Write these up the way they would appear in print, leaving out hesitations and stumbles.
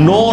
9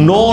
9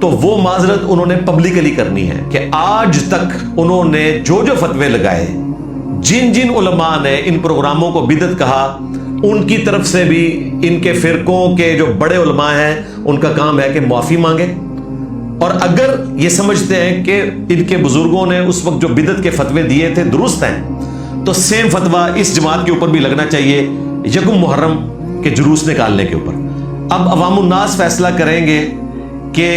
تو وہ معذرت انہوں نے پبلکلی کرنی ہے کہ آج تک انہوں نے جو فتوے لگائے، جن جن علماء نے ان پروگراموں کو بدعت کہا، ان کی طرف سے بھی ان کے فرقوں کے جو بڑے علماء ہیں ان کا کام ہے کہ معافی مانگے، اور اگر یہ سمجھتے ہیں کہ ان کے بزرگوں نے اس وقت جو بدعت کے فتوے دیے تھے درست ہیں، تو سیم فتویٰ اس جماعت کے اوپر بھی لگنا چاہیے یکم محرم کے جلوس نکالنے کے اوپر۔ اب عوام الناس فیصلہ کریں گے کہ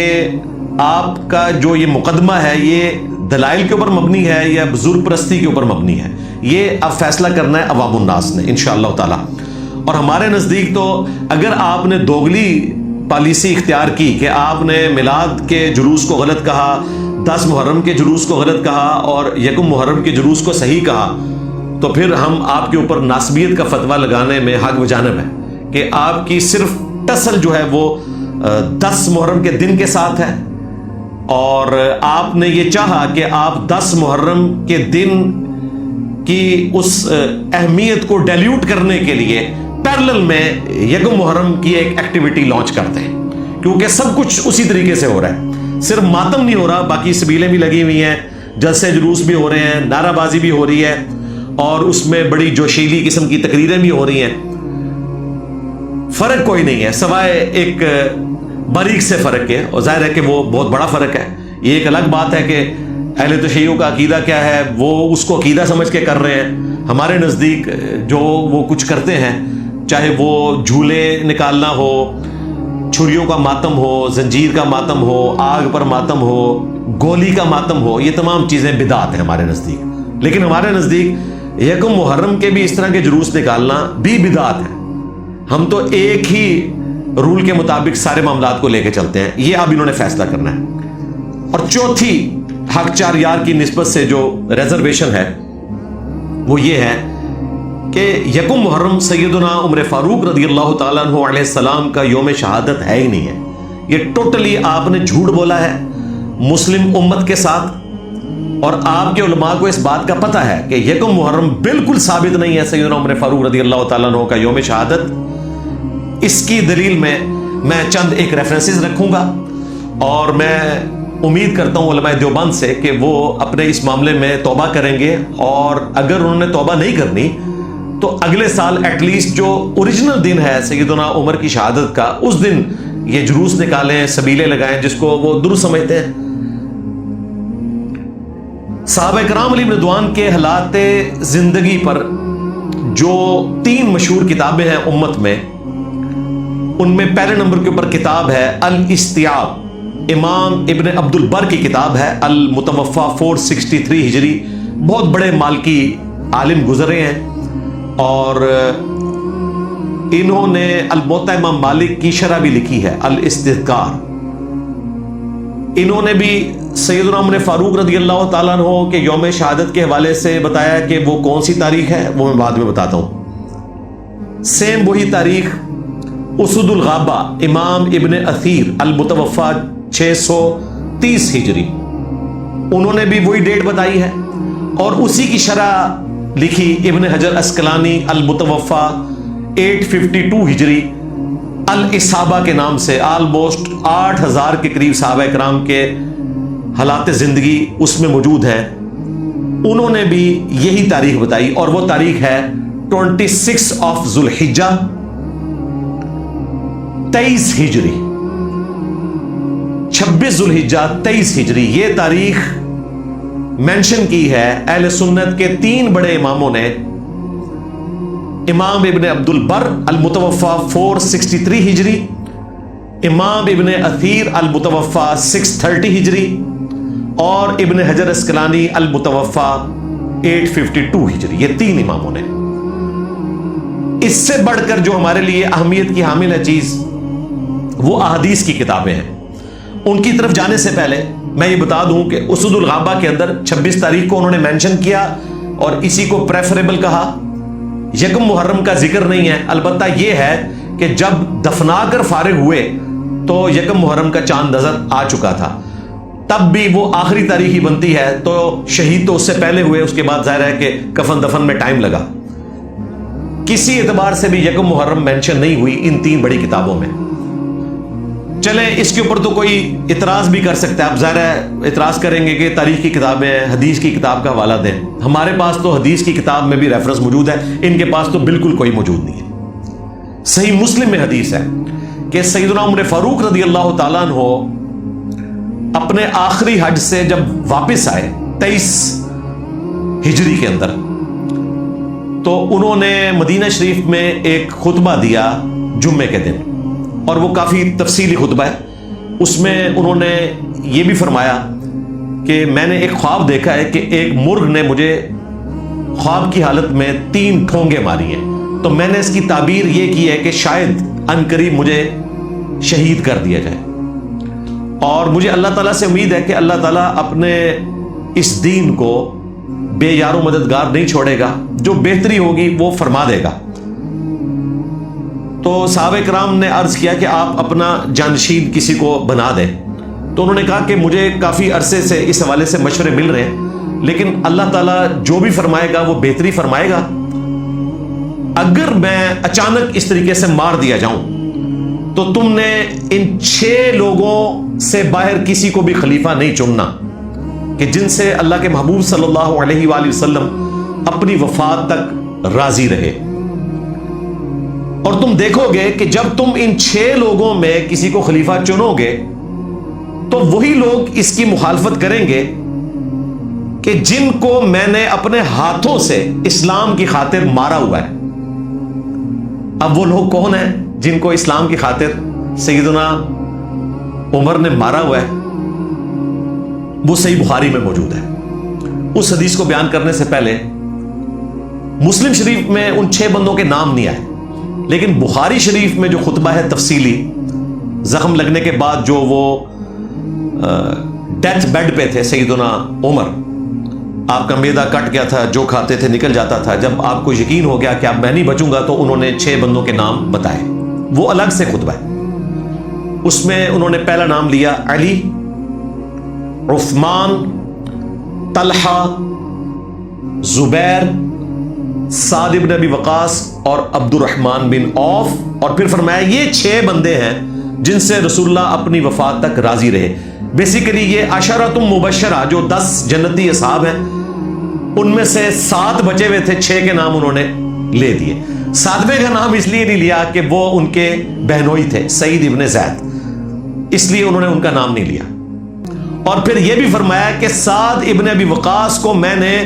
آپ کا جو یہ مقدمہ ہے یہ دلائل کے اوپر مبنی ہے یا بزرگ پرستی کے اوپر مبنی ہے، یہ اب فیصلہ کرنا ہے عوام الناس نے انشاءاللہ تعالی۔ اور ہمارے نزدیک تو اگر آپ نے دوگلی پالیسی اختیار کی کہ آپ نے میلاد کے جلوس کو غلط کہا، 10 محرم کے جلوس کو غلط کہا اور یکم محرم کے جلوس کو صحیح کہا، تو پھر ہم آپ کے اوپر ناسبیت کا فتویٰ لگانے میں حق و جانب ہے کہ آپ کی صرف ٹسل جو ہے وہ 10 محرم کے دن کے ساتھ ہے، اور آپ نے یہ چاہا کہ آپ 10 محرم کے دن کی اس اہمیت کو ڈیلیوٹ کرنے کے لیے پیرلل میں یکم محرم کی ایک ایکٹیویٹی لانچ کرتے ہیں، کیونکہ سب کچھ اسی طریقے سے ہو رہا ہے، صرف ماتم نہیں ہو رہا، باقی سبیلیں بھی لگی ہوئی ہیں، جلسے جلوس بھی ہو رہے ہیں، نعرہ بازی بھی ہو رہی ہے، اور اس میں بڑی جوشیلی قسم کی تقریریں بھی ہو رہی ہیں۔ فرق کوئی نہیں ہے سوائے ایک باریک سے فرق ہے، اور ظاہر ہے کہ وہ بہت بڑا فرق ہے۔ یہ ایک الگ بات ہے کہ اہل تشیع کا عقیدہ کیا ہے، وہ اس کو عقیدہ سمجھ کے کر رہے ہیں۔ ہمارے نزدیک جو وہ کچھ کرتے ہیں، چاہے وہ جھولے نکالنا ہو، چھریوں کا ماتم ہو، زنجیر کا ماتم ہو، آگ پر ماتم ہو، گولی کا ماتم ہو، یہ تمام چیزیں بدعت ہیں ہمارے نزدیک۔ لیکن ہمارے نزدیک یکم محرم کے بھی اس طرح کے جلوس نکالنا بھی بدعت ہے۔ ہم تو ایک ہی رول کے مطابق سارے معاملات کو لے کے چلتے ہیں، یہ اب انہوں نے فیصلہ کرنا ہے۔ اور چوتھی حق چار یار کی نسبت سے جو ریزرویشن ہے وہ یہ ہے کہ یکم محرم سیدنا عمر فاروق رضی اللہ تعالیٰ عنہ علیہ السلام کا یوم شہادت ہے ہی نہیں ہے، یہ ٹوٹلی آپ نے جھوٹ بولا ہے مسلم امت کے ساتھ، اور آپ کے علماء کو اس بات کا پتہ ہے کہ یکم محرم بالکل ثابت نہیں ہے سیدنا عمر فاروق رضی اللہ تعالیٰ عنہ کا یوم شہادت۔ اس کی دلیل میں چند ایک ریفرنسز رکھوں گا، اور میں امید کرتا ہوں علماء دیوبند سے کہ وہ اپنے اس معاملے میں توبہ کریں گے، اور اگر انہوں نے توبہ نہیں کرنی تو اگلے سال ایٹ لیسٹ جو اوریجنل دن ہے سیدنا عمر کی شہادت کا، اس دن یہ جلوس نکالیں، سبیلے لگائیں، جس کو وہ درست سمجھتے ہیں۔ صحابہ کرام علیہ رضوان کے حالات زندگی پر جو 3 مشہور کتابیں ہیں امت میں، ان میں پہلے نمبر کے اوپر کتاب ہے الاستیاب، امام ابن عبد البر کی کتاب ہے، المتوفا 463 ہجری، بہت بڑے مالکی عالم گزرے ہیں، اور انہوں نے الموطا امام مالک کی شرح بھی لکھی ہے، الاستذکار۔ انہوں نے بھی سیدنا عمر فاروق رضی اللہ تعالیٰ عنہ کے یوم شہادت کے حوالے سے بتایا کہ وہ کون سی تاریخ ہے، وہ میں بعد میں بتاتا ہوں۔ سیم وہی تاریخ اسد الغابہ امام ابن اثیر المتوفا 630 ہجری، انہوں نے بھی وہی ڈیٹ بتائی ہے، اور اسی کی شرح لکھی ابن حجر اسقلانی المتوفا 852 ہجری الاصابہ کے نام سے، آلموسٹ 8000 کے قریب صحابہ کرام کے حالات زندگی اس میں موجود ہیں۔ انہوں نے بھی یہی تاریخ بتائی، اور وہ تاریخ ہے 26 ذو الحجہ 23 ہجری، 26 ذو الحجہ 23 ہجری، یہ تاریخ مینشن کی ہے اہل سنت کے 3 بڑے اماموں نے، امام ابن عبد البر المتوفا 463 ہجری، امام ابن اثیر المتوفا 630 ہجری، اور ابن حجر اسقلانی المتوفا 852 ہجری، یہ 3 اماموں نے۔ اس سے بڑھ کر جو ہمارے لیے اہمیت کی حامل ہے چیز، وہ احادیث کی کتابیں ہیں۔ ان کی طرف جانے سے پہلے میں یہ بتا دوں کہ اسد الغابہ کے اندر 26 تاریخ کو انہوں نے مینشن کیا، اور اسی کو پریفریبل کہا۔ یکم محرم کا ذکر نہیں ہے، البتہ یہ ہے کہ جب دفنا کر فارغ ہوئے تو یکم محرم کا چاند نظر آ چکا تھا، تب بھی وہ آخری تاریخ ہی بنتی ہے، تو شہید تو اس سے پہلے ہوئے، اس کے بعد ظاہر ہے کہ کفن دفن میں ٹائم لگا۔ کسی اعتبار سے بھی یکم محرم مینشن نہیں ہوئی ان 3 بڑی کتابوں میں۔ چلیں اس کے اوپر تو کوئی اعتراض بھی کر سکتا ہے. آپ ظاہر ہے اعتراض کریں گے کہ تاریخ کی کتابیں ہیں, حدیث کی کتاب کا حوالہ دیں. ہمارے پاس تو حدیث کی کتاب میں بھی ریفرنس موجود ہے, ان کے پاس تو بالکل کوئی موجود نہیں ہے. صحیح مسلم میں حدیث ہے کہ سیدنا عمر فاروق رضی اللہ تعالیٰ عنہ اپنے آخری حج سے جب واپس آئے 23 ہجری کے اندر, تو انہوں نے مدینہ شریف میں ایک خطبہ دیا جمعے کے دن, اور وہ کافی تفصیلی خطبہ ہے. اس میں انہوں نے یہ بھی فرمایا کہ میں نے ایک خواب دیکھا ہے کہ ایک مرغ نے مجھے خواب کی حالت میں 3 ٹھونگے ماری ہیں, تو میں نے اس کی تعبیر یہ کی ہے کہ شاید عنقریب مجھے شہید کر دیا جائے, اور مجھے اللہ تعالیٰ سے امید ہے کہ اللہ تعالیٰ اپنے اس دین کو بے یار و مددگار نہیں چھوڑے گا, جو بہتری ہوگی وہ فرما دے گا. تو صحابہ کرام نے عرض کیا کہ آپ اپنا جانشین کسی کو بنا دیں. تو انہوں نے کہا کہ مجھے کافی عرصے سے اس حوالے سے مشورے مل رہے ہیں, لیکن اللہ تعالیٰ جو بھی فرمائے گا وہ بہتری فرمائے گا. اگر میں اچانک اس طریقے سے مار دیا جاؤں تو تم نے ان 6 لوگوں سے باہر کسی کو بھی خلیفہ نہیں چننا کہ جن سے اللہ کے محبوب صلی اللہ علیہ وآلہ وسلم اپنی وفات تک راضی رہے. اور تم دیکھو گے کہ جب تم ان 6 لوگوں میں کسی کو خلیفہ چنو گے تو وہی لوگ اس کی مخالفت کریں گے کہ جن کو میں نے اپنے ہاتھوں سے اسلام کی خاطر مارا ہوا ہے. اب وہ لوگ کون ہیں جن کو اسلام کی خاطر سیدنا عمر نے مارا ہوا ہے؟ وہ صحیح بخاری میں موجود ہے. اس حدیث کو بیان کرنے سے پہلے مسلم شریف میں ان 6 بندوں کے نام نہیں آئے, لیکن بخاری شریف میں جو خطبہ ہے تفصیلی, زخم لگنے کے بعد جو وہ ڈیتھ بیڈ پہ تھے سیدنا عمر, آپ کا معدہ کٹ گیا تھا, جو کھاتے تھے نکل جاتا تھا, جب آپ کو یقین ہو گیا کہ اب میں نہیں بچوں گا تو انہوں نے 6 بندوں کے نام بتائے. وہ الگ سے خطبہ ہے. اس میں انہوں نے پہلا نام لیا علی, عثمان, طلحہ, زبیر, سعد ابن ابی وقاص اور عبد الرحمن بن عوف, اور پھر فرمایا یہ 6 بندے ہیں جن سے رسول اللہ اپنی وفات تک راضی رہے. بیسیکلی یہ عشرۃ مبشرہ جو 10 جنتی اصحاب ہیں ان میں سے 7 بچے ہوئے تھے, 6 کے نام انہوں نے لے دیے. 7ویں کا نام اس لیے نہیں لیا کہ وہ ان کے بہنوئی تھے سعید ابن زید, اس لیے انہوں نے ان کا نام نہیں لیا. اور پھر یہ بھی فرمایا کہ سعد ابن ابی وقاص کو میں نے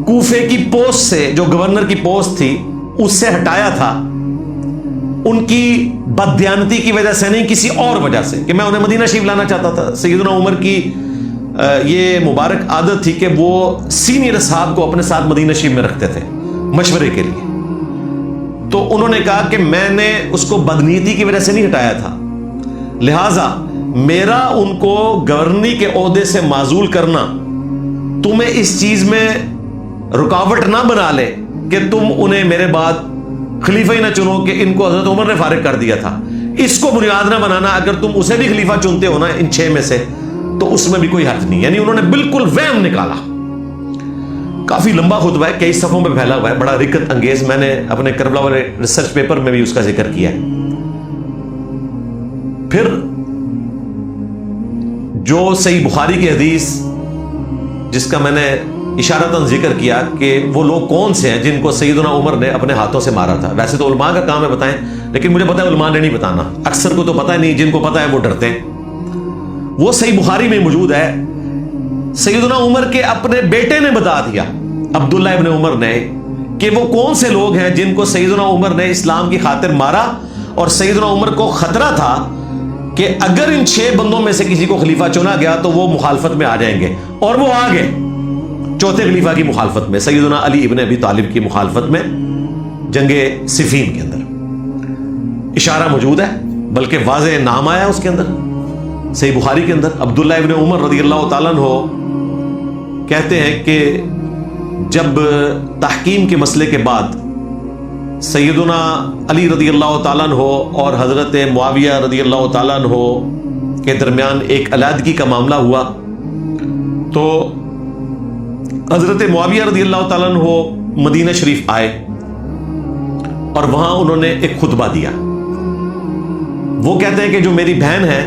کوفے کی پوسٹ سے, جو گورنر کی پوسٹ تھی, اس سے ہٹایا تھا ان کی بددیانتی کی وجہ سے نہیں, کسی اور وجہ سے, کہ میں انہیں مدینہ شریف لانا چاہتا تھا. سیدنا عمر کی یہ مبارک عادت تھی کہ وہ سینئر اصحاب کو اپنے ساتھ مدینہ شریف میں رکھتے تھے مشورے کے لیے. تو انہوں نے کہا کہ میں نے اس کو بدنیتی کی وجہ سے نہیں ہٹایا تھا, لہٰذا میرا ان کو گورنری کے عہدے سے معزول کرنا تمہیں اس چیز میں رکاوٹ نہ بنا لے کہ تم انہیں میرے بعد خلیفہ ہی نہ چنو کہ ان کو حضرت عمر نے فارغ کر دیا تھا. اس کو بنیاد نہ بنانا, اگر تم اسے بھی خلیفہ چنتے ہو نا ان 6 میں سے تو اس میں بھی کوئی حرج نہیں. یعنی انہوں نے بالکل وہم نکالا. کافی لمبا خطبہ ہے, کئی صفحوں میں پھیلا ہوا ہے, بڑا رکت انگیز. میں نے اپنے کربلا والے ریسرچ پیپر میں بھی اس کا ذکر کیا ہے. پھر جو صحیح بخاری کی حدیث جس کا میں نے اشارتاً ذکر کیا کہ وہ لوگ کون سے ہیں جن کو سیدنا عمر نے اپنے ہاتھوں سے مارا تھا. ویسے تو علماء کا کام ہے بتائیں, لیکن مجھے پتا ہے علماء نے نہیں بتانا, اکثر کو تو پتہ نہیں, جن کو پتہ ہے وہ ڈرتے ہیں. وہ صحیح بخاری میں موجود ہے. سیدنا عمر کے اپنے بیٹے نے بتا دیا, عبداللہ ابن عمر نے, کہ وہ کون سے لوگ ہیں جن کو سیدنا عمر نے اسلام کی خاطر مارا, اور سیدنا عمر کو خطرہ تھا کہ اگر ان 6 بندوں میں سے کسی کو خلیفہ چنا گیا تو وہ مخالفت میں آ جائیں گے. اور وہ آ گئے چوتھے خلیفہ کی مخالفت میں, سیدنا علی ابن ابی طالب کی مخالفت میں جنگ صفین کے اندر. اشارہ موجود ہے, بلکہ واضح نام آیا اس کے اندر صحیح بخاری کے اندر. عبداللہ ابن عمر رضی اللہ تعالیٰ عنہ کہتے ہیں کہ جب تحکیم کے مسئلے کے بعد سیدنا علی رضی اللہ تعالیٰ عنہ اور حضرت معاویہ رضی اللہ تعالیٰ عنہ کے درمیان ایک علیحدگی کا معاملہ ہوا, تو حضرت معاویہ رضی اللہ تعالیٰ عنہ مدینہ شریف آئے اور وہاں انہوں نے ایک خطبہ دیا. وہ کہتے ہیں کہ جو میری بہن ہے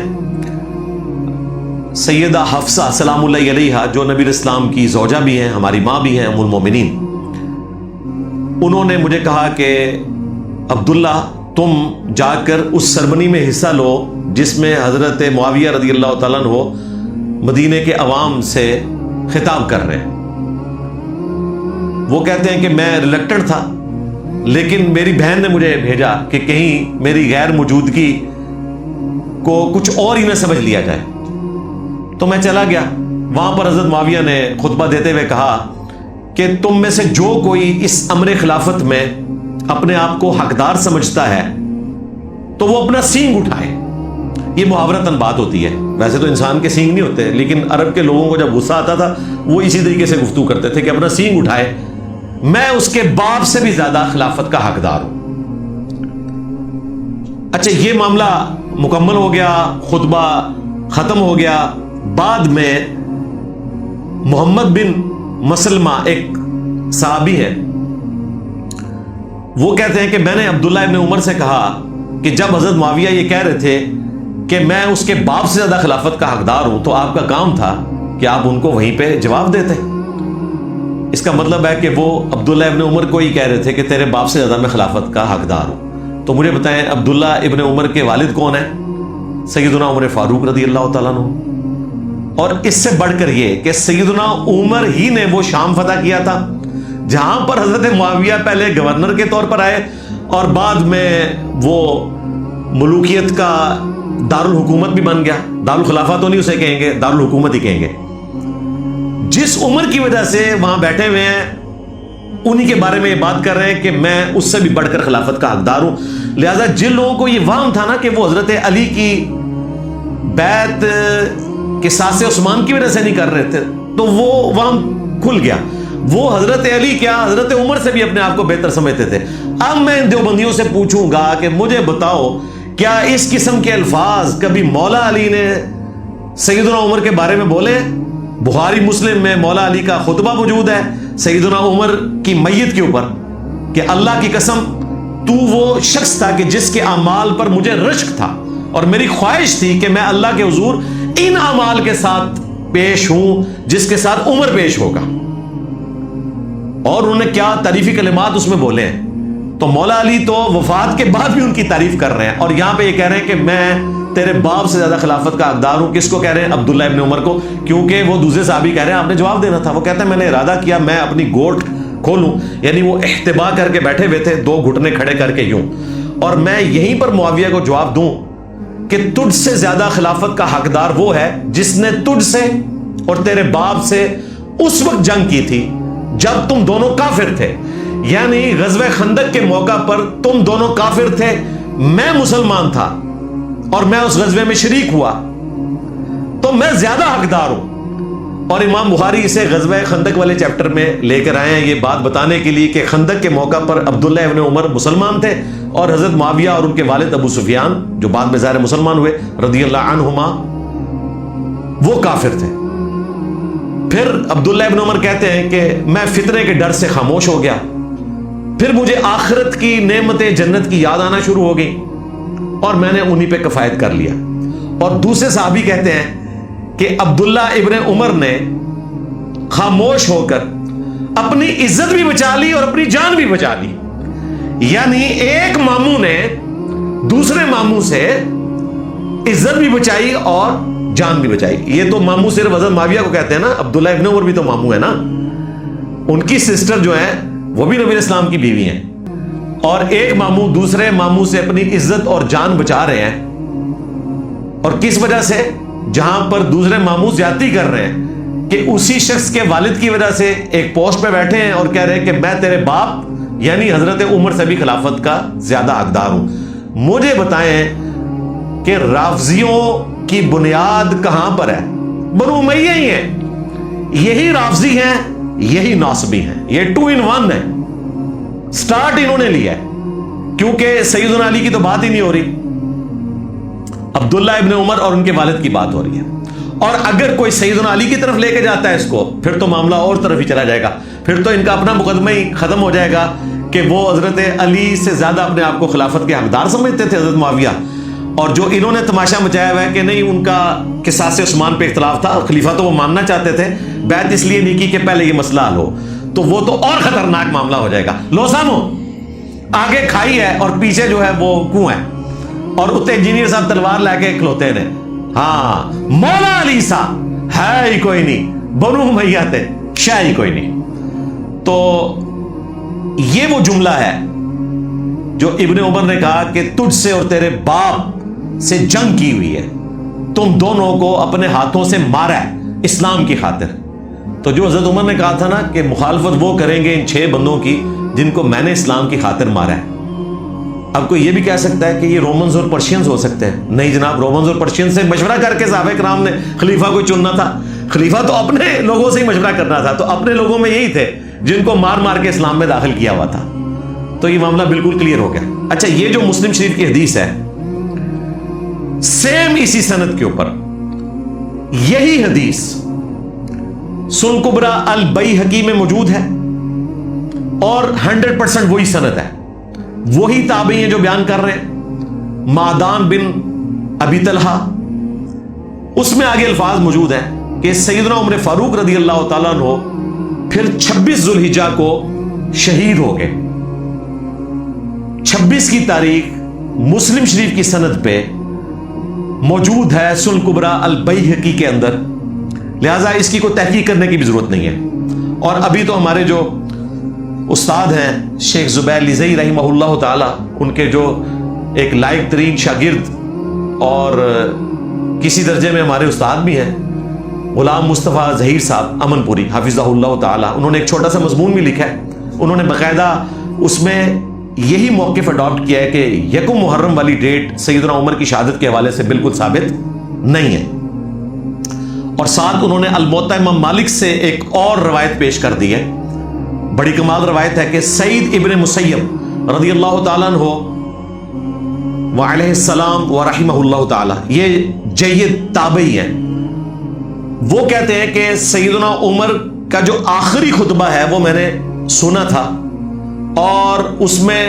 سیدہ حفصہ سلام اللہ علیہا، جو نبی اسلام کی زوجہ بھی ہیں، ہماری ماں بھی ہیں، ام المومنین، انہوں نے مجھے کہا کہ عبداللہ تم جا کر اس سرمنی میں حصہ لو جس میں حضرت معاویہ رضی اللہ تعالیٰ عنہ مدینے کے عوام سے خطاب کر رہے ہیں۔ وہ کہتے ہیں کہ میں ریلیکٹڈ تھا، لیکن میری بہن نے مجھے بھیجا کہ کہیں میری غیر موجودگی کو کچھ اور ہی نہ سمجھ لیا جائے، تو میں چلا گیا۔ وہاں پر حضرت معاویہ نے خطبہ دیتے ہوئے کہا کہ تم میں سے جو کوئی اس امر خلافت میں اپنے آپ کو حقدار سمجھتا ہے تو وہ اپنا سینگ اٹھائے۔ یہ محاورتاً بات ہوتی ہے، ویسے تو انسان کے سینگ نہیں ہوتے، لیکن عرب کے لوگوں کو جب غصہ آتا تھا وہ اسی طریقے سے گفتگو کرتے تھے کہ اپنا سینگ اٹھائے، میں اس کے باپ سے بھی زیادہ خلافت کا حقدار ہوں۔ اچھا، یہ معاملہ مکمل ہو گیا، خطبہ ختم ہو گیا۔ بعد میں محمد بن مسلمہ ایک صحابی ہے، وہ کہتے ہیں کہ میں نے عبداللہ ابن عمر سے کہا کہ جب حضرت معاویہ یہ کہہ رہے تھے کہ میں اس کے باپ سے زیادہ خلافت کا حقدار ہوں، تو آپ کا کام تھا کہ آپ ان کو وہیں پہ جواب دیتے۔ اس کا مطلب ہے کہ وہ عبداللہ ابن عمر کو ہی کہہ رہے تھے کہ تیرے باپ سے زیادہ میں خلافت کا حقدار ہوں۔ تو مجھے بتائیں عبداللہ ابن عمر کے والد کون ہیں؟ سیدنا عمر فاروق رضی اللہ تعالیٰ عنہ۔ اور اس سے بڑھ کر یہ کہ سیدنا عمر ہی نے وہ شام فتح کیا تھا جہاں پر حضرت معاویہ پہلے گورنر کے طور پر آئے اور بعد میں وہ ملوکیت کا دارالحکومت بھی بن گیا۔ دارالخلافہ تو نہیں اسے کہیں گے، دارالحکومت ہی کہیں گے۔ جس عمر کی وجہ سے وہاں بیٹھے ہوئے ہیں انہی کے بارے میں یہ بات کر رہے ہیں کہ میں اس سے بھی بڑھ کر خلافت کا حقدار ہوں۔ لہذا جن لوگوں کو یہ وہم تھا نا کہ وہ حضرت علی کی بیعت قصاص عثمان کی وجہ سے نہیں کر رہے تھے، تو وہ وہم کھل گیا۔ وہ حضرت علی کیا حضرت عمر سے بھی اپنے آپ کو بہتر سمجھتے تھے۔ اب میں ان دیوبندیوں سے پوچھوں گا کہ مجھے بتاؤ کیا اس قسم کے الفاظ کبھی مولا علی نے سیدنا عمر کے بارے میں بولے؟ بخاری مسلم میں مولا علی کا خطبہ موجود ہے سیدنا عمر کی میت کے اوپر کہ اللہ کی قسم تو وہ شخص تھا کہ جس کے اعمال پر مجھے رشک تھا اور میری خواہش تھی کہ میں اللہ کے حضور ان اعمال کے ساتھ پیش ہوں جس کے ساتھ عمر پیش ہوگا۔ اور انہوں نے کیا تعریفی کلمات اس میں بولے ہیں۔ تو مولا علی تو وفات کے بعد بھی ان کی تعریف کر رہے ہیں، اور یہاں پہ یہ کہہ رہے ہیں کہ میں تیرے باپ سے زیادہ خلافت کا حقدار ہوں۔ کس کو کہہ رہے ہیں؟ عبداللہ ابن عمر کو، کیونکہ وہ دوسرے صحابی کہہ رہے ہیں آپ نے جواب دینا تھا۔ وہ کہتے ہیں میں نے ارادہ کیا میں اپنی گوٹ کھولوں، یعنی وہ احتبا کر کے بیٹھے ہوئے تھے، دو گھٹنے کھڑے کر کے یوں، اور میں یہیں پر معاویہ کو جواب دوں کہ تجھ سے زیادہ خلافت کا حقدار وہ ہے جس نے تجھ سے اور تیرے باپ سے اس وقت جنگ کی تھی جب تم دونوں کافر تھے، یعنی غزوہ خندق کے موقع پر تم دونوں کافر تھے، میں مسلمان تھا اور میں اس غزوے میں شریک ہوا، تو میں زیادہ حقدار ہوں۔ اور امام بخاری اسے غزوہ خندق والے چیپٹر میں لے کر آئے ہیں یہ بات بتانے کے لیے کہ خندق کے موقع پر عبداللہ ابن عمر مسلمان تھے اور حضرت معاویہ اور ان کے والد ابو سفیان جو بعد میں ظاہر مسلمان ہوئے رضی اللہ عنہما وہ کافر تھے۔ پھر عبداللہ ابن عمر کہتے ہیں کہ میں فتنے کے ڈر سے خاموش ہو گیا، پھر مجھے آخرت کی نعمتیں جنت کی یاد آنا شروع ہو گئی اور میں نے انہی پہ کفایت کر لیا۔ اور دوسرے صحابی کہتے ہیں کہ عبداللہ ابن عمر نے خاموش ہو کر اپنی عزت بھی بچا لی اور اپنی جان بھی بچا لی، یعنی ایک ماموں نے دوسرے ماموں سے عزت بھی بچائی اور جان بھی بچائی۔ یہ تو ماموں صرف حضرت معاویہ کو کہتے ہیں نا، عبداللہ ابن عمر بھی تو ماموں ہے نا، ان کی سسٹر جو ہے وہ بھی نبی اسلام کی بیوی ہیں، اور ایک ماموں دوسرے ماموں سے اپنی عزت اور جان بچا رہے ہیں۔ اور کس وجہ سے؟ جہاں پر دوسرے ماموں زیادتی کر رہے ہیں کہ اسی شخص کے والد کی وجہ سے ایک پوسٹ پہ بیٹھے ہیں اور کہہ رہے ہیں کہ میں تیرے باپ یعنی حضرت عمر سے بھی خلافت کا زیادہ حقدار ہوں۔ مجھے بتائیں کہ رافضیوں کی بنیاد کہاں پر ہے؟ بنو امیہ ہی ہیں، یہی رافضی ہیں یہی ناصبی ہیں، یہ 2 in 1 ہے۔ سٹارٹ انہوں نے لیا ہے، کیونکہ سیدنا علی کی تو بات ہی نہیں ہو رہی، عبداللہ ابن عمر اور ان کے والد کی بات ہو رہی ہے۔ اور اگر کوئی سیدنا علی کی طرف لے کے جاتا ہے اس کو، پھر تو معاملہ اور طرف ہی چلا جائے گا، پھر تو ان کا اپنا مقدمہ ہی ختم ہو جائے گا کہ وہ حضرت علی سے زیادہ اپنے آپ کو خلافت کے حقدار سمجھتے تھے حضرت معاویہ۔ اور جو انہوں نے تماشا مچایا ہوا ہے کہ نہیں ان کا قصاص عثمان پہ اختلاف تھا، خلیفہ تو وہ ماننا چاہتے تھے، بیعت اس لیے نہیں کی کہ پہلے یہ مسئلہ حل ہو، تو وہ تو اور خطرناک معاملہ ہو جائے گا. لو سامو، آگے کھائی ہے اور پیچھے جو ہے وہ کنواں ہے، اور اتنے انجینئر صاحب تلوار لے کے کھلوتے ہیں. ہاں مولا علی سا ہے ہی کوئی نہیں، بنو امیہ تھے شاہ ہی کوئی نہیں. تو یہ وہ جملہ ہے جو ابن عمر نے کہا کہ تجھ سے اور تیرے باپ سے جنگ کی ہوئی ہے، تم دونوں کو اپنے ہاتھوں سے مارا ہے اسلام کی خاطر. تو جو حضرت عمر نے کہا تھا نا کہ مخالفت وہ کریں گے ان 6 بندوں کی جن کو میں نے اسلام کی خاطر مارا ہے. اب کوئی یہ بھی کہہ سکتا ہے کہ یہ رومنز اور پرشینز ہو سکتے ہیں. نہیں جناب، رومنز اور پرشینز سے مشورہ کر کے صحابہ کرام نے خلیفہ کو چننا تھا. خلیفہ تو اپنے لوگوں سے ہی مشورہ کرنا تھا، تو اپنے لوگوں میں یہی تھے جن کو مار مار کے اسلام میں داخل کیا ہوا تھا. تو یہ معاملہ بالکل کلیئر ہو گیا. اچھا، یہ جو مسلم شریف کی حدیث ہے سیم اسی سند کے اوپر یہی حدیث سن کبرا البیہقی میں موجود ہے اور 100% وہی سند ہے. وہی تابعی ہیں جو بیان کر رہے ہیں، معدان بن ابی طلحہ. اس میں آگے الفاظ موجود ہیں کہ سیدنا عمر فاروق رضی اللہ تعالیٰ عنہ پھر 26 ذوالحجہ کو شہید ہو گئے. 26 کی تاریخ مسلم شریف کی سند پہ موجود ہے سنن کبریٰ البیہقی کے اندر، لہذا اس کی کوئی تحقیق کرنے کی بھی ضرورت نہیں ہے. اور ابھی تو ہمارے جو استاد ہیں شیخ زبیر لزئی رحمہ اللہ تعالی، ان کے جو ایک لائق ترین شاگرد اور کسی درجے میں ہمارے استاد بھی ہیں، غلام مصطفیٰ ظہیر صاحب امن پوری حافظہ اللہ تعالی، انہوں نے ایک چھوٹا سا مضمون بھی لکھا ہے. انہوں نے باقاعدہ اس میں یہی موقف اڈاپٹ کیا ہے کہ یکم محرم والی ڈیٹ سیدنا عمر کی شہادت کے حوالے سے بالکل ثابت نہیں ہے. اور ساتھ انہوں نے الموطا امام مالک سے ایک اور روایت پیش کر دی ہے، بڑی کمال روایت ہے کہ سعید ابن مسیب رضی اللہ تعالیٰ عنہ وعلیہ السلام ورحمہ اللہ تعالیٰ، یہ جید تابعی ہیں، وہ کہتے ہیں کہ سیدنا عمر کا جو آخری خطبہ ہے وہ میں نے سنا تھا، اور اس میں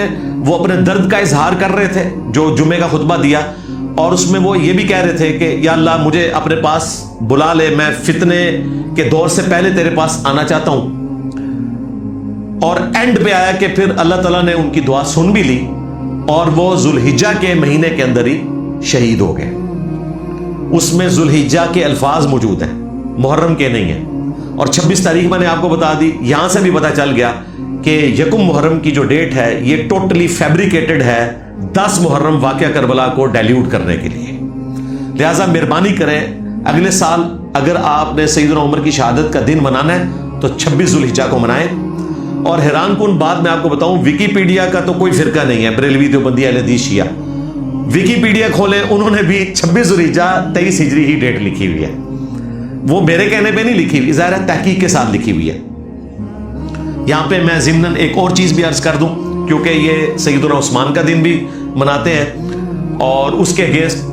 وہ اپنے درد کا اظہار کر رہے تھے جو جمعے کا خطبہ دیا، اور اس میں وہ یہ بھی کہہ رہے تھے کہ یا اللہ مجھے اپنے پاس بلا لے، میں فتنے کے دور سے پہلے تیرے پاس آنا چاہتا ہوں. اور اینڈ پہ آیا کہ پھر اللہ تعالیٰ نے ان کی دعا سن بھی لی اور وہ ذوالحجہ کے مہینے کے اندر ہی شہید ہو گئے. اس میں ذوالحجہ کے الفاظ موجود ہیں، محرم کے نہیں ہیں. اور 26 تاریخ میں نے آپ کو بتا دی، یہاں سے بھی پتا چل گیا کہ یکم محرم کی جو ڈیٹ ہے یہ ٹوٹلی فیبریکیٹڈ ہے 10 محرم واقعہ کربلا کو ڈائلیوٹ کرنے کے لیے. لہٰذا مہربانی کریں اگلے سال اگر آپ نے سیدنا عمر کی شہادت کا دن منانا ہے تو 26 ذوالحجہ کو منائیں. اور حیران کن بات میں آپ کو بتاؤں، ویکیپیڈیا کا تو کوئی فرقہ نہیں ہے، بریلوی دیوبندی اہل حدیث شیعہ، ویکیپیڈیا کھولیں انہوں نے بھی 26 ذوالحجہ 23 ہجری ہی ڈیٹ لکھی ہوئی ہے. وہ میرے کہنے پہ نہیں لکھی ہوئی، ظاہر ہے تحقیق کے ساتھ لکھی ہوئی ہے. یہاں پہ میں ضمناً ایک اور چیز بھی عرض کر دوں، کیونکہ یہ سیدنا عثمان کا دن بھی مناتے ہیں اور اس کے اگینسٹ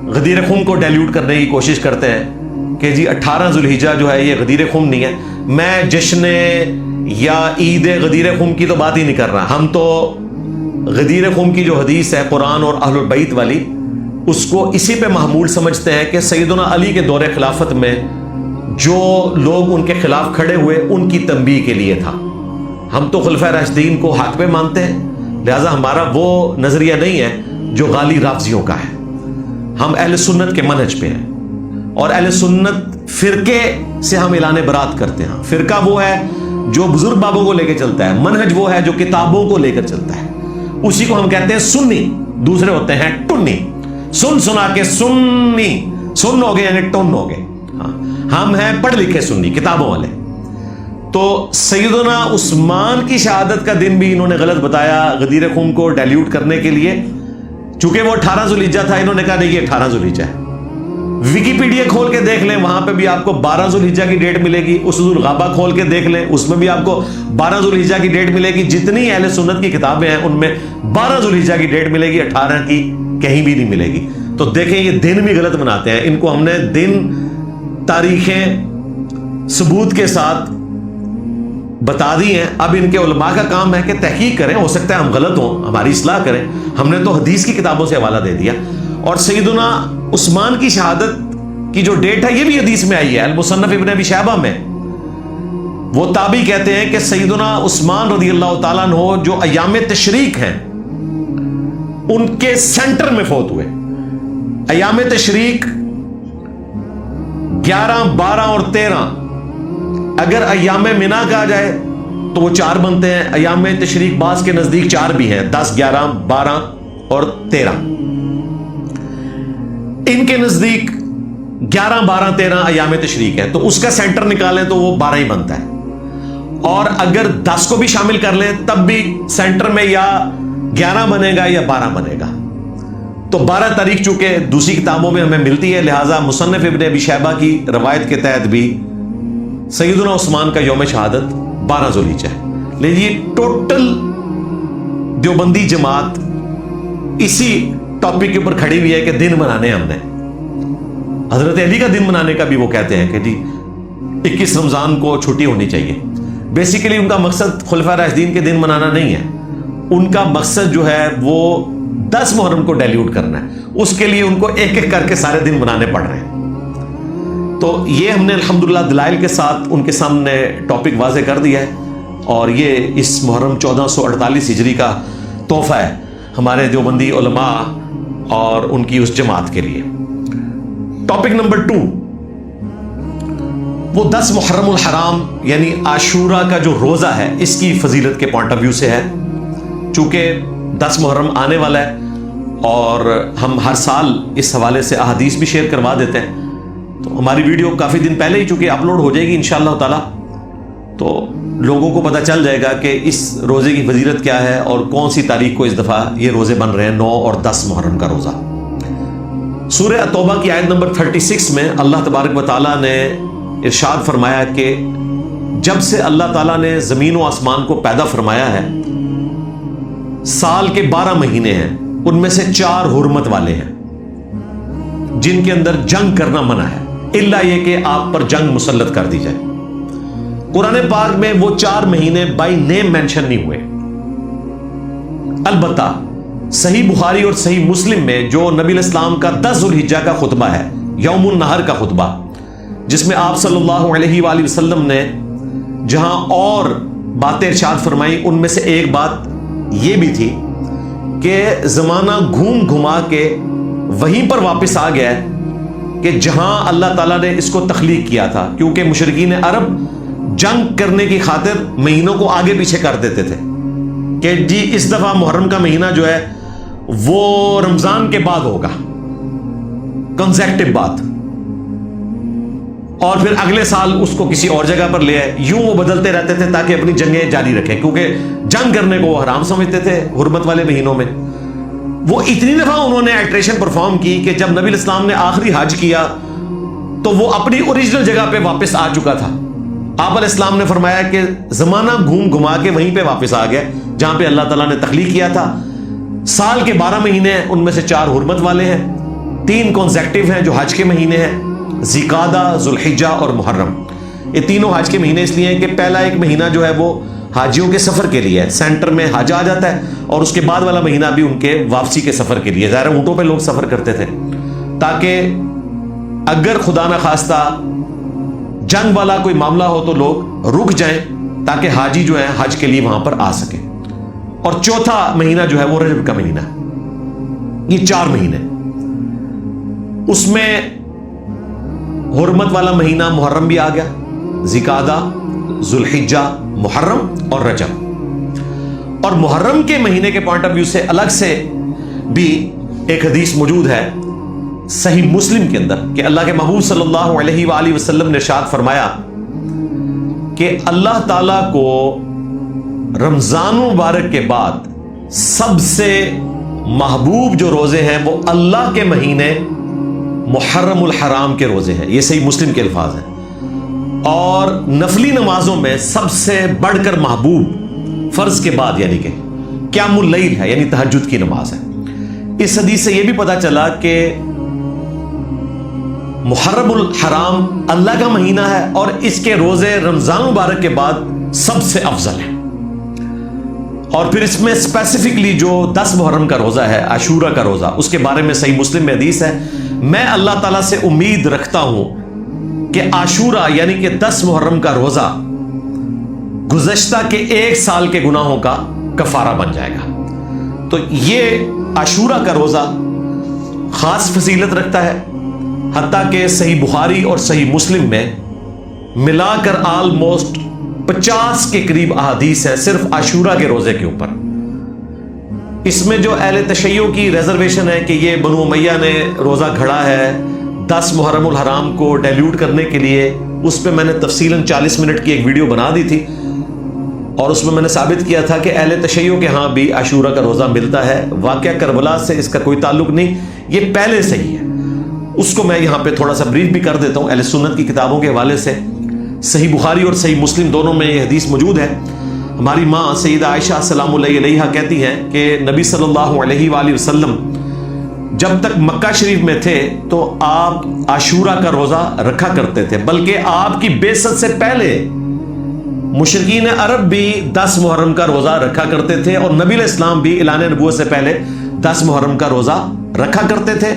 غدیر خم کو ڈائلیوٹ کرنے کی کوشش کرتے ہیں کہ جی 18 ذوالحجہ جو ہے یہ غدیر خم نہیں ہے. میں جشن یا عید غدیر خم کی تو بات ہی نہیں کر رہا، ہم تو غدیر خم کی جو حدیث ہے قرآن اور اہل البیت والی، اس کو اسی پہ محمول سمجھتے ہیں کہ سیدنا علی کے دور خلافت میں جو لوگ ان کے خلاف کھڑے ہوئے ان کی تنبیہ کے لیے تھا. ہم تو خلفائے راشدین کو حق پہ مانتے ہیں، لہذا ہمارا وہ نظریہ نہیں ہے جو غالی رافضیوں کا ہے. ہم اہل سنت کے منہج پہ ہیں، اور اہل سنت فرقے سے ہم اعلان برات کرتے ہیں. فرقہ وہ ہے جو بزرگ بابوں کو لے کے چلتا ہے، منہج وہ ہے جو کتابوں کو لے کر چلتا ہے، اسی کو ہم کہتے ہیں سنی. دوسرے ہوتے ہیں ٹنی، سن سنا کے سنی، سن ہو گئے یعنی ٹن ہو گئے. ہم ہیں پڑھ لکھے سنی کتابوں والے. تو سیدنا عثمان کی شہادت کا دن بھی انہوں نے غلط بتایا غدیر خم کو ڈائلیوٹ کرنے کے لیے، چونکہ وہ 18 ذوالحجہ تھا، انہوں نے کہا نہیں یہ 18 ذوالحجہ ہے. ویکیپیڈیا کھول کے دیکھ لیں، وہاں پہ بھی آپ کو 12 ذوالحجہ کی ڈیٹ ملے گی. اسد الغابہ کھول کے دیکھ لیں، اس میں بھی آپ کو 12 ذوالحجہ کی ڈیٹ ملے گی. جتنی اہل سنت کی کتابیں ہیں ان میں 12 ذوالحجہ کی ڈیٹ ملے گی، 18 کی کہیں بھی نہیں ملے گی. تو دیکھیں یہ دن بھی غلط مناتے ہیں. ان کو ہم نے دن تاریخیں ثبوت کے ساتھ بتا دی ہیں. اب ان کے علماء کا کام ہے کہ تحقیق کریں، ہو سکتا ہے ہم غلط ہوں، ہماری اصلاح کریں. ہم نے تو حدیث کی کتابوں سے حوالہ دے دیا. اور سیدنا عثمان کی شہادت کی جو ڈیٹ ہے یہ بھی حدیث میں آئی ہے المصنف ابن ابی شیبہ میں. وہ تابعی کہتے ہیں کہ سیدنا عثمان رضی اللہ تعالیٰ عنہ جو ایام تشریق ہیں ان کے سینٹر میں فوت ہوئے. ایام تشریق 11, 12 اور 13 اگر ایام منا کہا جائے تو وہ 4 بنتے ہیں. ایام تشریق بعض کے نزدیک 4 بھی ہیں, 10, 11, 12 اور 13. ان کے نزدیک 11, 12, 13 ایام تشریق ہے, تو اس کا سینٹر نکالیں تو وہ 12 ہی بنتا ہے. اور اگر 10 کو بھی شامل کر لیں تب بھی سینٹر میں یا 11 بنے گا یا 12 بنے گا. تو 12 تاریخ چونکہ دوسری کتابوں میں ہمیں ملتی ہے, لہٰذا مصنف ابن ابی شیبہ کی روایت کے تحت بھی سیدنا عثمان کا یوم شہادت 12 ذوالحجہ ہے. لیکن یہ ٹوٹل دیوبندی جماعت اسی ٹاپک کے اوپر کھڑی ہوئی ہے کہ دن منانے ہم نے. حضرت علی کا دن منانے کا بھی وہ کہتے ہیں کہ جی 21 رمضان کو چھٹی ہونی چاہیے. بیسیکلی ان کا مقصد خلفائے راشدین کے دن منانا نہیں ہے, ان کا مقصد جو ہے وہ 10 محرم کو ڈیلیوٹ کرنا ہے. اس کے لیے ان کو ایک ایک کر کے سارے دن منانے پڑ رہے ہیں. تو یہ ہم نے الحمدللہ دلائل کے ساتھ ان کے سامنے ٹاپک واضح کر دیا ہے, اور یہ اس محرم 1448 ہجری کا تحفہ ہے ہمارے دیوبندی علماء اور ان کی اس جماعت کے لیے. ٹاپک نمبر 2, وہ 10 محرم الحرام یعنی عاشورہ کا جو روزہ ہے اس کی فضیلت کے پوائنٹ آف ویو سے ہے. چونکہ 10 محرم آنے والا ہے اور ہم ہر سال اس حوالے سے احادیث بھی شیئر کروا دیتے ہیں, تو ہماری ویڈیو کافی دن پہلے ہی چونکہ اپلوڈ ہو جائے گی انشاءاللہ تعالی, تو لوگوں کو پتہ چل جائے گا کہ اس روزے کی فضیلت کیا ہے اور کون سی تاریخ کو اس دفعہ یہ روزے بن رہے ہیں, 9 اور 10 محرم کا روزہ. سورہ توبہ کی آیت نمبر 36 میں اللہ تبارک و تعالیٰ نے ارشاد فرمایا کہ جب سے اللہ تعالیٰ نے زمین و آسمان کو پیدا فرمایا ہے سال کے 12 مہینے ہیں, ان میں سے 4 حرمت والے ہیں جن کے اندر جنگ کرنا منع ہے, الا یہ کہ آپ پر جنگ مسلط کر دی جائے. قرآن پاک میں وہ 4 مہینے بائی نیم مینشن نہیں ہوئے. البتہ صحیح بخاری اور صحیح مسلم میں جو نبی علیہ السلام کا 10 ذوالحجہ کا خطبہ ہے, یوم النہر کا خطبہ, جس میں آپ صلی اللہ علیہ وآلہ وسلم نے جہاں اور باتیں ارشاد فرمائی ان میں سے ایک بات یہ بھی تھی کہ زمانہ گھوم گھما کے وہیں پر واپس آ گیا ہے کہ جہاں اللہ تعالیٰ نے اس کو تخلیق کیا تھا, کیونکہ مشرکین عرب جنگ کرنے کی خاطر مہینوں کو آگے پیچھے کر دیتے تھے کہ جی اس دفعہ محرم کا مہینہ جو ہے وہ رمضان کے بعد ہوگا, کنزیکٹو بات, اور پھر اگلے سال اس کو کسی اور جگہ پر لے آئے. یوں وہ بدلتے رہتے تھے تاکہ اپنی جنگیں جاری رکھیں, کیونکہ جنگ کرنے کو وہ حرام سمجھتے تھے حرمت والے مہینوں میں. وہ اتنی دفعہ انہوں نے الٹریشن پرفارم کی کہ جب نبی علیہ السلام نے آخری حج کیا تو وہ اپنی اوریجنل جگہ پہ واپس آ چکا تھا. آپ علیہ السلام نے فرمایا کہ زمانہ گھوم گھما کے وہیں پہ واپس آ گیا جہاں پہ اللہ تعالیٰ نے تخلیق کیا تھا. سال کے 12 مہینے ہیں, ان میں سے 4 حرمت والے ہیں, 3 کنزیکٹیو ہیں جو حج کے مہینے ہیں, ذوالقعدہ, ذوالحجہ اور محرم. یہ تینوں حج کے مہینے اس لیے ہیں کہ پہلا ایک مہینہ جو ہے وہ حاجیوں کے سفر کے لیے ہے, سینٹر میں حج آ جاتا ہے, اور اس کے بعد والا مہینہ بھی ان کے واپسی کے سفر کے لیے. ظاہر اونٹوں پہ لوگ سفر کرتے تھے تاکہ اگر خدا نہ خواستہ جنگ والا کوئی معاملہ ہو تو لوگ رک جائیں تاکہ حاجی جو ہے حج کے لیے وہاں پر آ سکے. اور چوتھا مہینہ جو ہے وہ رجب کا مہینہ. یہ 4 مہینے, اس میں حرمت والا مہینہ محرم بھی آ گیا, ذوالقعدہ, ذوالحجہ, محرم اور رجب. اور محرم کے مہینے کے پوائنٹ آف ویو سے الگ سے بھی ایک حدیث موجود ہے صحیح مسلم کے اندر کہ اللہ کے محبوب صلی اللہ علیہ وآلہ وسلم نے ارشاد فرمایا کہ اللہ تعالیٰ کو رمضان مبارک کے بعد سب سے محبوب جو روزے ہیں وہ اللہ کے مہینے محرم الحرام کے روزے ہیں. یہ صحیح مسلم کے الفاظ ہیں. اور نفلی نمازوں میں سب سے بڑھ کر محبوب فرض کے بعد یعنی کہ قیام اللیل ہے, یعنی تہجد کی نماز ہے. اس حدیث سے یہ بھی پتا چلا کہ محرم الحرام اللہ کا مہینہ ہے اور اس کے روزے رمضان مبارک کے بعد سب سے افضل ہیں. اور پھر اس میں اسپیسیفکلی جو 10 محرم کا روزہ ہے، عاشورہ کا روزہ، اس کے بارے میں صحیح مسلم میں حدیث ہے، میں اللہ تعالیٰ سے امید رکھتا ہوں کہ عاشورہ یعنی کہ 10 محرم کا روزہ گزشتہ کے 1 سال کے گناہوں کا کفارہ بن جائے گا۔ تو یہ عاشورہ کا روزہ خاص فضیلت رکھتا ہے، حتیٰ کہ صحیح بخاری اور صحیح مسلم میں ملا کر آلموسٹ 50 کے قریب احادیث ہیں صرف عاشورہ کے روزے کے اوپر۔ اس میں جو اہل تشیع کی ریزرویشن ہے کہ یہ بنو امیہ نے روزہ گھڑا ہے 10 محرم الحرام کو ڈائلیوٹ کرنے کے لیے، اس پہ میں نے تفصیلاً 40 منٹ کی ایک ویڈیو بنا دی تھی، اور اس میں میں نے ثابت کیا تھا کہ اہل تشیع کے ہاں بھی عاشورہ کا روزہ ملتا ہے۔ واقعہ کربلا سے اس کا کوئی تعلق نہیں، یہ پہلے سے ہی ہے۔ اس کو میں یہاں پہ تھوڑا سا بریف بھی کر دیتا ہوں اہل سنت کی کتابوں کے حوالے سے۔ صحیح بخاری اور صحیح مسلم دونوں میں یہ حدیث موجود ہے۔ ہماری ماں سیدہ عائشہ سلام اللہ علیہا کہتی ہیں کہ نبی صلی اللہ علیہ وآلہ وسلم جب تک مکہ شریف میں تھے تو آپ عاشورہ کا روزہ رکھا کرتے تھے، بلکہ آپ کی بعثت سے پہلے مشرکین عرب بھی 10 محرم کا روزہ رکھا کرتے تھے، اور نبی علیہ السلام بھی اعلان نبوت سے پہلے 10 محرم کا روزہ رکھا کرتے تھے۔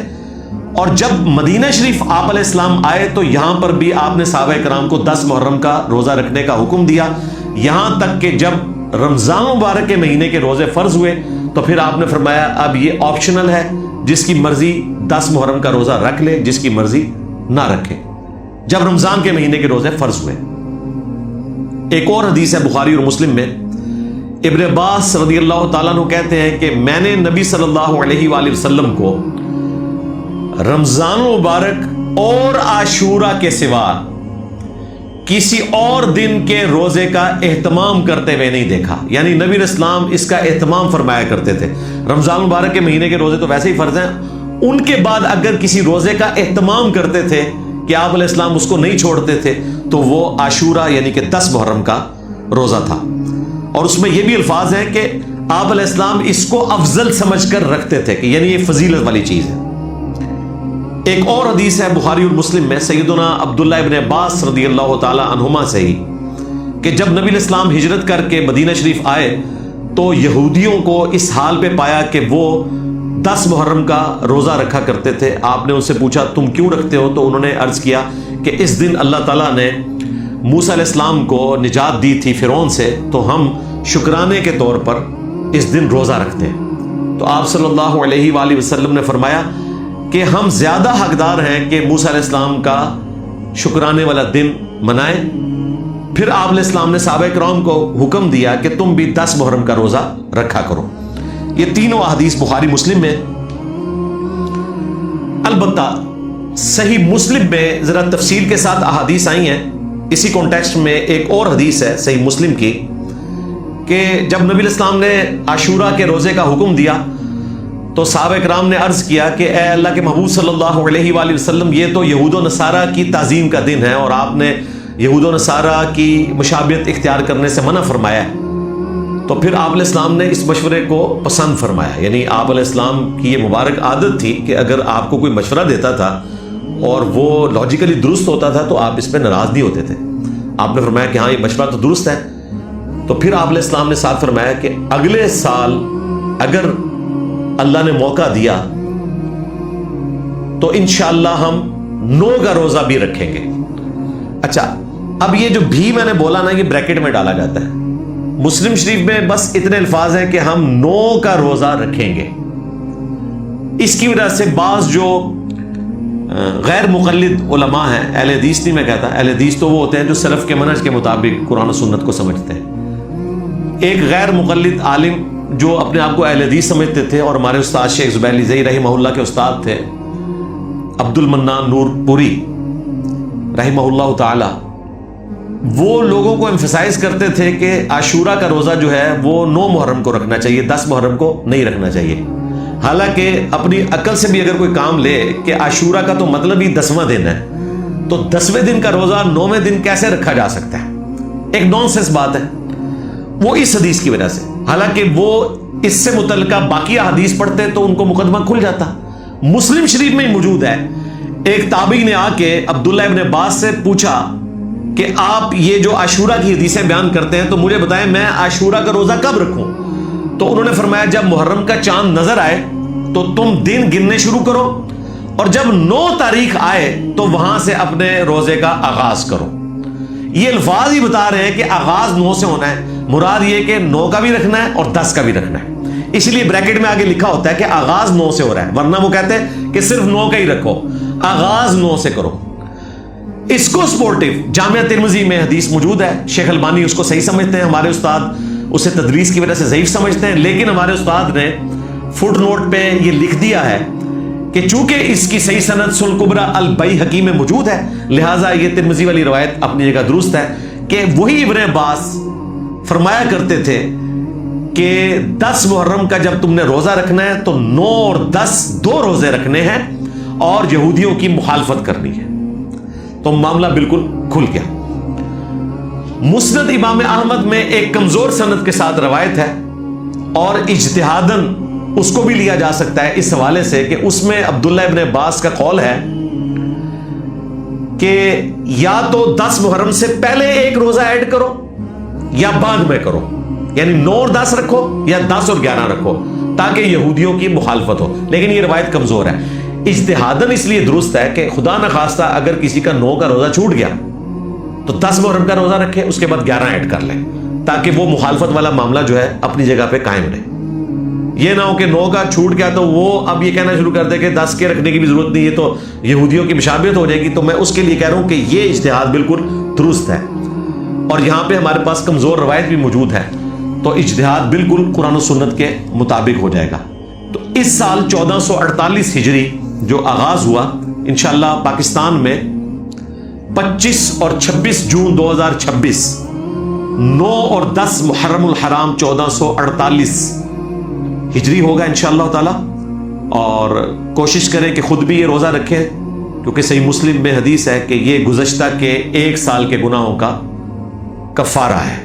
اور جب مدینہ شریف آپ علیہ السلام آئے تو یہاں پر بھی آپ نے صحابہ کرام کو 10 محرم کا روزہ رکھنے کا حکم دیا، یہاں تک کہ جب رمضان مبارک کے مہینے کے روزے فرض ہوئے تو پھر آپ نے فرمایا اب یہ آپشنل ہے، جس کی مرضی 10 محرم کا روزہ رکھ لے، جس کی مرضی نہ رکھے، جب رمضان کے مہینے کے روزے فرض ہوئے۔ ایک اور حدیث ہے بخاری اور مسلم میں، ابن عباس رضی اللہ تعالیٰ عنہ کہتے ہیں کہ میں نے نبی صلی اللہ علیہ وآلہ وسلم کو رمضان مبارک اور عاشورہ کے سوا کسی اور دن کے روزے کا اہتمام کرتے ہوئے نہیں دیکھا، یعنی نبی علیہ السلام اس کا اہتمام فرمایا کرتے تھے۔ رمضان مبارک کے مہینے کے روزے تو ویسے ہی فرض ہیں، ان کے بعد اگر کسی روزے کا اہتمام کرتے تھے کہ آپ علیہ السلام اس کو نہیں چھوڑتے تھے تو وہ عاشورہ یعنی کہ 10 محرم کا روزہ تھا۔ اور اس میں یہ بھی الفاظ ہیں کہ آپ علیہ السلام اس کو افضل سمجھ کر رکھتے تھے، کہ یعنی یہ فضیلت والی چیز ہے۔ ایک اور حدیث ہے بخاری اور مسلم میں سیدنا عبداللہ ابن عباس رضی اللہ تعالی عنہما سے ہی کہ جب نبی علیہ السلام ہجرت کر کے مدینہ شریف آئے تو یہودیوں کو اس حال پہ پایا کہ وہ 10 محرم کا روزہ رکھا کرتے تھے۔ آپ نے ان سے پوچھا تم کیوں رکھتے ہو؟ تو انہوں نے عرض کیا کہ اس دن اللہ تعالیٰ نے موسیٰ علیہ السلام کو نجات دی تھی فرعون سے، تو ہم شکرانے کے طور پر اس دن روزہ رکھتے ہیں۔ تو آپ صلی اللہ علیہ وآلہ وسلم نے فرمایا کہ ہم زیادہ حقدار ہیں کہ موسیٰ علیہ السلام کا شکرانے والا دن منائیں۔ پھر آپ علیہ السلام نے صحابہ کرام کو حکم دیا کہ تم بھی 10 محرم کا روزہ رکھا کرو۔ یہ تینوں احادیث بخاری مسلم میں۔ البتہ صحیح مسلم میں ذرا تفصیل کے ساتھ احادیث آئی ہیں۔ اسی کانٹیکسٹ میں ایک اور حدیث ہے صحیح مسلم کی کہ جب نبی علیہ السلام نے عاشورہ کے روزے کا حکم دیا تو صحابہ کرام نے عرض کیا کہ اے اللہ کے محبوب صلی اللہ علیہ وآلہ وسلم، یہ تو یہود و نصارہ کی تعظیم کا دن ہے اور آپ نے یہود و نصارہ کی مشابہت اختیار کرنے سے منع فرمایا ہے۔ تو پھر آپ علیہ السلام نے اس مشورے کو پسند فرمایا، یعنی آپ علیہ السلام کی یہ مبارک عادت تھی کہ اگر آپ کو کوئی مشورہ دیتا تھا اور وہ لاجیکلی درست ہوتا تھا تو آپ اس پہ ناراض نہیں ہوتے تھے۔ آپ نے فرمایا کہ ہاں یہ مشورہ تو درست ہے۔ تو پھر آپ علیہ السلام نے ساتھ فرمایا کہ اگلے سال اگر اللہ نے موقع دیا تو انشاءاللہ ہم 9 کا روزہ بھی رکھیں گے۔ اچھا، اب یہ جو بھی میں نے بولا نا، یہ بریکٹ میں ڈالا جاتا ہے۔ مسلم شریف میں بس اتنے الفاظ ہیں کہ ہم 9 کا روزہ رکھیں گے۔ اس کی وجہ سے بعض جو غیر مقلد علماء ہیں، اہل حدیث نہیں میں کہتا، اہل حدیث تو وہ ہوتے ہیں جو سلف کے منہج کے مطابق قرآن و سنت کو سمجھتے ہیں۔ ایک غیر مقلد عالم جو اپنے آپ کو اہل حدیث سمجھتے تھے اور ہمارے استاد شیخ زبیر علی زئی رحمہ اللہ کے استاد تھے، عبد المنان نور پوری رحمہ اللہ تعالی، وہ لوگوں کو ایمفسائز کرتے تھے کہ عاشورہ کا روزہ جو ہے وہ 9 محرم کو رکھنا چاہیے، 10 محرم کو نہیں رکھنا چاہیے۔ حالانکہ اپنی عقل سے بھی اگر کوئی کام لے کہ عاشورہ کا تو مطلب ہی 10واں دن ہے، تو 10ویں دن کا روزہ 9ویں دن کیسے رکھا جا سکتا ہے؟ ایک نان سینس بات ہے وہ اس حدیث کی وجہ سے۔ حالانکہ وہ اس سے متعلقہ باقی حدیث پڑھتے تو ان کو مقدمہ کھل جاتا۔ مسلم شریف میں ہی موجود ہے، ایک تابعی نے آ کے عبداللہ ابن عباس سے پوچھا کہ آپ یہ جو عاشورہ کی حدیثیں بیان کرتے ہیں تو مجھے بتائیں میں عاشورہ کا روزہ کب رکھوں؟ تو انہوں نے فرمایا جب محرم کا چاند نظر آئے تو تم دن گننے شروع کرو، اور جب 9 تاریخ آئے تو وہاں سے اپنے روزے کا آغاز کرو۔ یہ الفاظ ہی بتا رہے ہیں کہ آغاز 9 سے ہونا ہے، مراد یہ کہ 9 کا بھی رکھنا ہے اور 10 کا بھی رکھنا ہے، اس لیے بریکٹ میں آگے لکھا ہوتا ہے کہ آغاز 9 سے ہو رہا ہے، ورنہ وہ کہتے ہیں کہ صرف 9 کا ہی رکھو، آغاز 9 سے کرو۔ اس کو سپورٹیو جامعہ ترمذی میں حدیث موجود ہے، شیخ البانی اس کو صحیح سمجھتے ہیں، ہمارے استاد اسے تدریس کی وجہ سے ضعیف سمجھتے ہیں، لیکن ہمارے استاد نے فٹ نوٹ پہ یہ لکھ دیا ہے کہ چونکہ اس کی صحیح سند سنن کبری البیہقی میں موجود ہے، لہٰذا یہ ترمذی والی روایت اپنی جگہ درست ہے کہ وہی ابن عباس فرمایا کرتے تھے کہ 10 محرم کا جب تم نے روزہ رکھنا ہے تو 9 اور 10 2 روزے رکھنے ہیں اور یہودیوں کی مخالفت کرنی ہے۔ تو معاملہ بالکل کھل گیا۔ مسند امام احمد میں ایک کمزور سند کے ساتھ روایت ہے، اور اجتہاداً اس کو بھی لیا جا سکتا ہے اس حوالے سے کہ اس میں عبداللہ ابن عباس کا قول ہے کہ یا تو 10 محرم سے پہلے ایک روزہ ایڈ کرو یا بعد میں کرو، یعنی 9 اور 10 رکھو یا 10 اور 11 رکھو تاکہ یہودیوں کی مخالفت ہو، لیکن یہ روایت کمزور ہے۔ اجتہاداً اس لیے درست ہے کہ خدا نخواستہ اگر کسی کا 9 کا روزہ چھوٹ گیا تو 10 محرم کا روزہ رکھے، اس کے بعد 11 ایڈ کر لیں تاکہ وہ مخالفت والا معاملہ جو ہے اپنی جگہ پہ قائم رہے۔ یہ نہ ہو کہ 9 کا چھوٹ گیا تو وہ اب یہ کہنا شروع کر دے کہ 10 کے رکھنے کی بھی ضرورت نہیں ہے، تو یہودیوں کی مشابہت ہو جائے گی۔ تو میں اس کے لیے کہہ رہا ہوں کہ یہ اجتہاد بالکل درست ہے، اور یہاں پہ ہمارے پاس کمزور روایت بھی موجود ہے، تو اجتہاد بالکل قرآن و سنت کے مطابق ہو جائے گا۔ تو اس سال 1448 ہجری جو آغاز ہوا، انشاءاللہ پاکستان میں 25 اور 26 جون 2026، 9 اور 10 محرم الحرام 1448 ہجری ہوگا انشاءاللہ تعالی، اور کوشش کریں کہ خود بھی یہ روزہ رکھیں، کیونکہ صحیح مسلم میں حدیث ہے کہ یہ گزشتہ کے 1 سال کے گناہوں کا کفارہ ہے۔